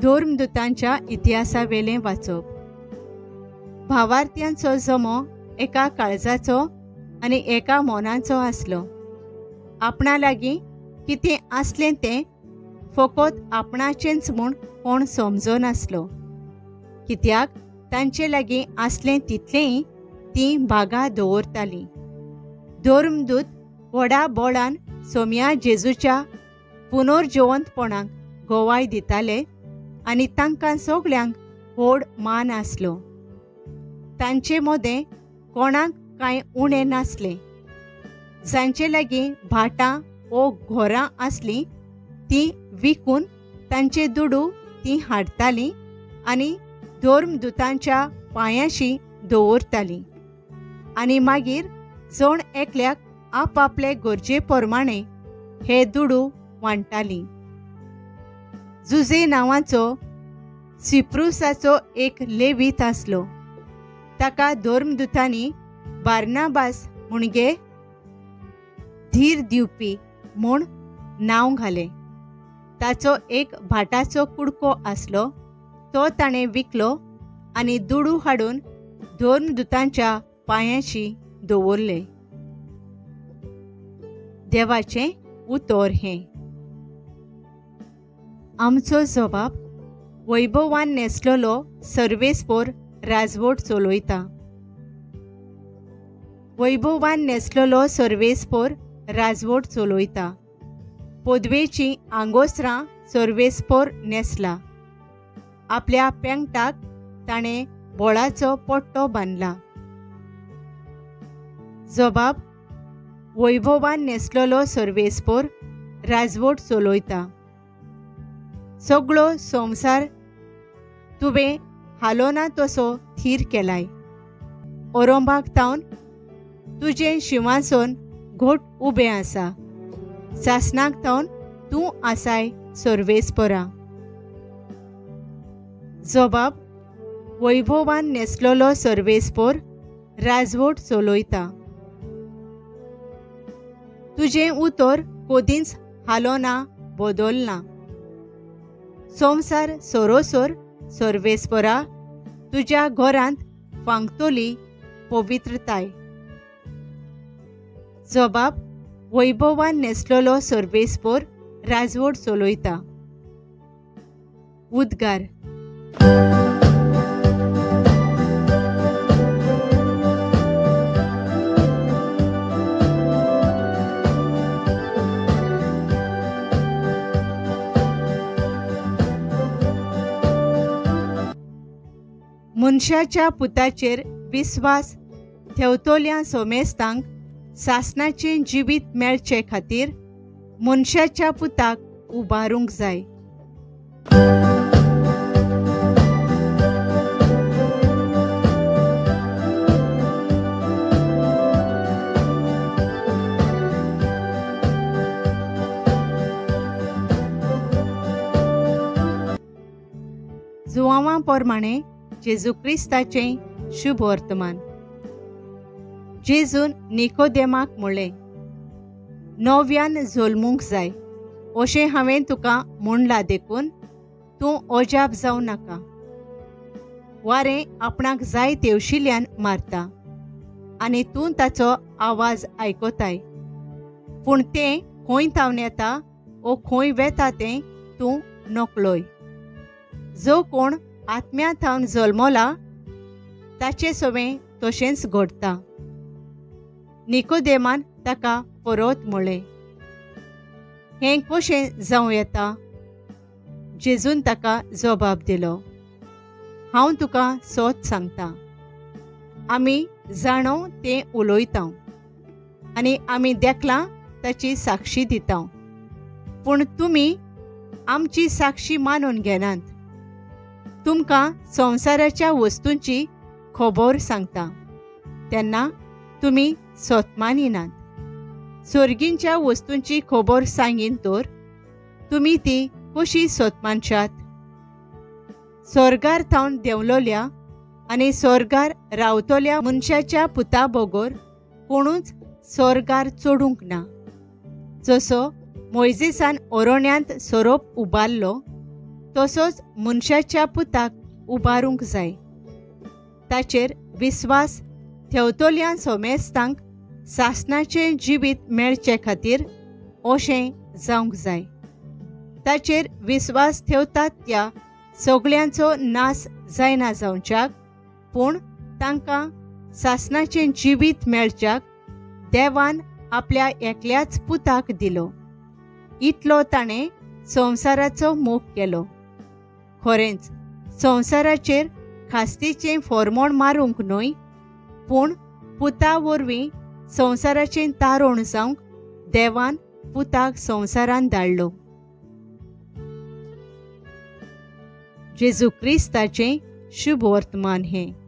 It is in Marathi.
धर्मदूतांच्या इतिहासावेलें वाचप। भावार्थ्यांचो जमो एका काळजाचो आनी एका मोनाचो आसलो। आपणा लागीं कितें आसलें तें फकत आपणाचेंच म्हूण कोण समजो नासलो, कित्याक तांचे लागीं आसलें तितलेंय तीं बागा दवरतालीं। धर्मदूत व्हडा बोळान सोम्या जेजूच्या पुनर्जिवंतपणाक गोवाय दिताले आनी तांकां सगळ्यांक व्हड मान आसलो। तांचे मोदें कोणाक कांय उणें नासलें। जांचे लागीं भाटां वो घोरां आसलीं तीं विकून तांचे दुडू तीं हाडटालीं आनी धर्मदूतांच्या पांयाशी दवरतालीं आनी मागीर जण एकल्याक आपआपले गरजे प्रमाणें हे दुडू वांट्टालीं। जुजे नांवाचो सिप्रुसाचो एक लेवीत आसलो। ताका धर्मदूतांनी बार्नाबास म्हणगे धीर दिवपी म्हूण नांव घालें। ताचो एक भाटाचो कुडको आसलो, तो ताणें विकलो आनी दुडू हाडून धर्मदूतांच्या पांयाशी दवरले। देवाचें उतर हें। आमचो जबाब वैभवान नेसलेलो सर्वेस्पोर राजवट चलयता। वैभवान नेसलेलो सर्वेस्पोर राजवट चलयता। पदवेची आंगोसरां सर्वेस्पोर नेसला। आपल्या पेंगटाक ताणें बोळाचो पट्टो बांदला। जबाब वैभवान नेसलेलो सर्वेस्पोर राजवट चलयता। सगळो संवसार तुवें हालोना तसो थीर केलाय। ओरोंबाक तावन तुजें शिंवासन घोट उबें आसा। सासणाक तावन तूं आसाय सर्वेस्पोरा। जबाब वैभवान नेसलेलो सर्वेस्पोर राजवट चलयता। तुजें उतर कदींच हालोना बदलना। संवसार सरोसर सर्वेस्पोरा तुज्या घरांत फांगतली पवित्रताय। जबाब वैभवान नेसलेलो सर्वेस्पोर राजवट चलयता। उद्गार। मनशाच्या पुताचेर विस्वास ठेवतोल्या सोमेस्तांक सासणाचें जिवीत मेळचे खातीर मनशाच्या पुताक उबारूंक जाय। जुवांवा प्रमाणें जेजू क्रिस्ताचें शुभ वर्तमान। जेजून निकोदेमाक म्हणलें, नव्यान जल्मूंक जाय अशें हांवें तुका म्हणलां देखून तूं अजाप जावं नाका। वारें आपणाक जाय तेवशिल्ल्यान मारता आनी तूं ताचो आवाज आयकताय, पूण तें खंय थावन येता वो खंय वेता तें तूं नकळय। जो कोण आत्म्या थावन जल्मला ताचे सवें तशेंच घडटा। निकोदेमान ताका परत म्हणलें, हें कशें जावं येता? जेजून ताका जबाब दिलो, हांव तुका सोत सांगतां, आमी जाणो तें उलयतां आनी आमी देखलां ताची साक्षी दितां, पूण तुमी आमची साक्षी मानून घेनात। तुमकां संवसाराच्या वस्तूंची खबर सांगता तेन्ना तुमी सोत मानिनात। सर्गींच्या वस्तूंची खबर सांगीन तर तुमी ती कशी सोत मानशात? स्वर्गार थावन देंवलोल्या आनी स्वर्गार रावतल्या मनशाच्या पुता बगर कोणूच स्वर्गार चडूंक ना। जसो मोइजेसान अरण्यांत सोरोप उबारलो तसोच मनशाच्या पुताक उबारूंक जाय। ताचेर विस्वास थेवतोल्यान सोमेस्तांक सासणाचें जिवीत मेळचे खातीर अशें जावंक जाय। ताचेर विस्वास थेवतात त्या सगळ्यांचो नाश जायना जावच्याक, पूण तांकां सासणाचें जिवीत मेळच्याक देवान आपल्या एकल्याच पुताक दिलो। इतलो ताणें संवसाराचो मोग केलो। खरेंच संवसाराचेर खास्तीचें फॉर्मोण मारूंक न्हय, पूण पुता वरवीं संवसाराचें तारण जावंक देवान पुताक संवसारांत धाडलो। जेजू क्रिस्ताचें शुभ वर्तमान हें।